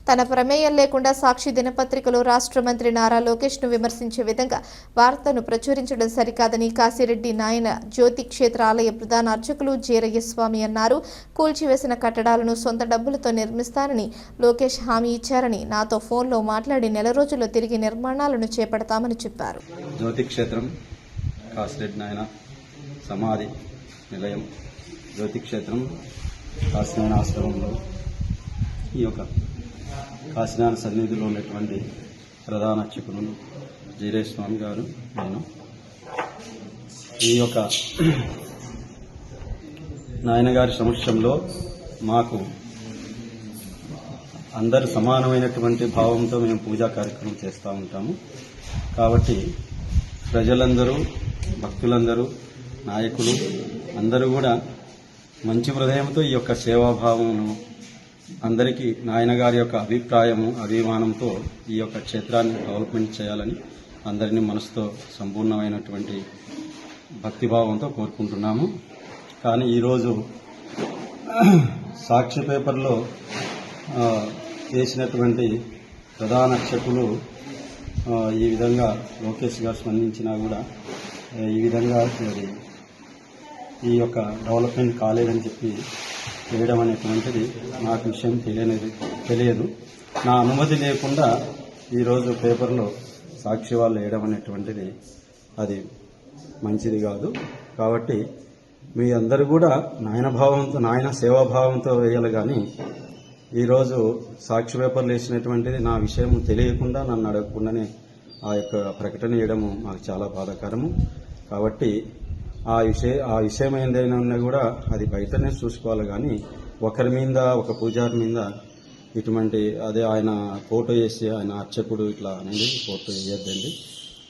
తన ప్రమేయం లేకుండా సాక్షి దినపత్రికలో రాష్ట్ర మంత్రి నారా లోకేష్ ను విమర్శించే విధంగా వార్తను ప్రచురించడం సరికాదని కాశిరెడ్డి నాయన జ్యోతి క్షేత్ర ఆలయ ప్రధాన అర్చకులు జీరయ్య స్వామి అన్నారు. కూల్చివేసిన కట్టడాలను సొంత డబ్బులతో నిర్మిస్తానని లోకేష్ హామీ ఇచ్చారని, నాతో ఫోన్లో మాట్లాడి నెల రోజుల్లో తిరిగి నిర్మాణాలను చేపడతామని చెప్పారు. జ్యోతి క్షేత్రం కాశిరెడ్డి నాయన సమాధి నిలయం జ్యోతి క్షేత్రం కాశీనారాయణ ఆశ్రమంలో ఈ యొక్క కాశీనారాయణ సన్నిధిలో ఉన్నటువంటి ప్రధాన అర్చకులు జీరయ్య స్వామి గారు నేను ఈ యొక్క నాయన గారి సమక్షంలో మాకు అందరూ సమానమైనటువంటి భావంతో మేము పూజా కార్యక్రమం చేస్తూ ఉంటాము. కాబట్టి ప్రజలందరూ, భక్తులందరూ, నాయకులు అందరూ కూడా మంచి హృదయంతో ఈ యొక్క సేవాభావమును అందరికీ నాయన గారి యొక్క అభిప్రాయము, అభిమానంతో ఈ యొక్క క్షేత్రాన్ని డెవలప్మెంట్ చేయాలని అందరినీ మనసుతో సంపూర్ణమైనటువంటి భక్తిభావంతో కోరుకుంటున్నాము. కానీ ఈరోజు సాక్షి పేపర్లో వేసినటువంటి ప్రధాన అర్చకులు ఈ విధంగా లోకేష్ గారు స్పందించినా కూడా ఈ విధంగా ఈ యొక్క డెవలప్మెంట్ కాలేదని చెప్పి చేయడం అనేటువంటిది నాకు విషయం తెలియదు. నా అనుమతి లేకుండా ఈరోజు పేపర్లో సాక్షి వాళ్ళు వేయడం అనేటువంటిది అది మంచిది కాదు. కాబట్టి మీ అందరూ కూడా నాయన భావంతో, నాయన సేవాభావంతో వేయాలి. కానీ ఈరోజు సాక్షి పేపర్లు వేసినటువంటిది నా విషయం తెలియకుండా, నన్ను అడగకుండానే ఆ యొక్క ప్రకటన చేయడము మాకు చాలా బాధాకరము. కాబట్టి ఆ విషయం ఏదైనా ఉన్నా కూడా అది బయటనే చూసుకోవాలి. కానీ ఒకరి మీద, ఒక పూజారి మీద ఇటువంటి అదే ఆయన ఫోటో వేసి ఆయన అర్చకుడు ఇట్లా అనేది ఫోటో వేయద్దండి.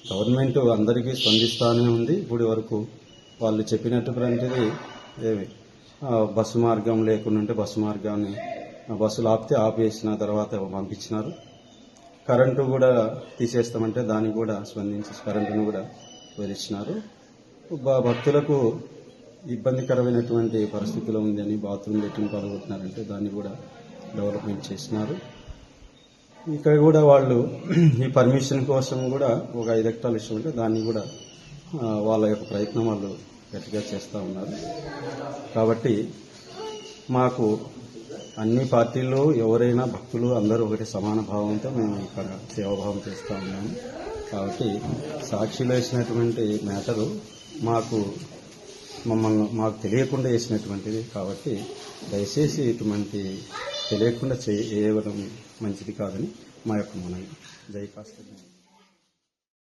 గవర్నమెంట్ అందరికీ స్పందిస్తూనే ఉంది. ఇప్పుడు వరకు వాళ్ళు చెప్పినటువంటిది బస్సు మార్గం లేకుండా బస్సు మార్గాన్ని బస్సులు ఆపేసిన తర్వాత పంపించినారు. కరెంటు కూడా తీసేస్తామంటే దానికి కూడా స్పందించి కరెంటును కూడా వదిలించినారు. భక్తులకు ఇబ్బందికరమైనటువంటి పరిస్థితిలో ఉందని బాత్రూమ్ లెట్రిన్ పాల్గొంటున్నారంటే దాన్ని కూడా డెవలప్మెంట్ చేసినారు. ఇక్కడ కూడా వాళ్ళు ఈ పర్మిషన్ కోసం కూడా ఒక 5 హెక్టార్లు ఇష్టం ఉంటే దాన్ని కూడా వాళ్ళ యొక్క ప్రయత్నం వాళ్ళు గట్టిగా చేస్తూ ఉన్నారు. కాబట్టి మాకు అన్ని పార్టీల్లో ఎవరైనా భక్తులు అందరూ ఒకటి సమాన భావంతో మేము ఇక్కడ సేవాభావం చేస్తూ ఉన్నాము. కాబట్టి సాక్షిలో వేసినటువంటి మ్యాటరు మాకు తెలియకుండా చేసినటువంటిది. కాబట్టి దయచేసి ఇటువంటి తెలియకుండా చేయడం మంచిది కాదని మా యొక్క మనవి. జై కాశీ.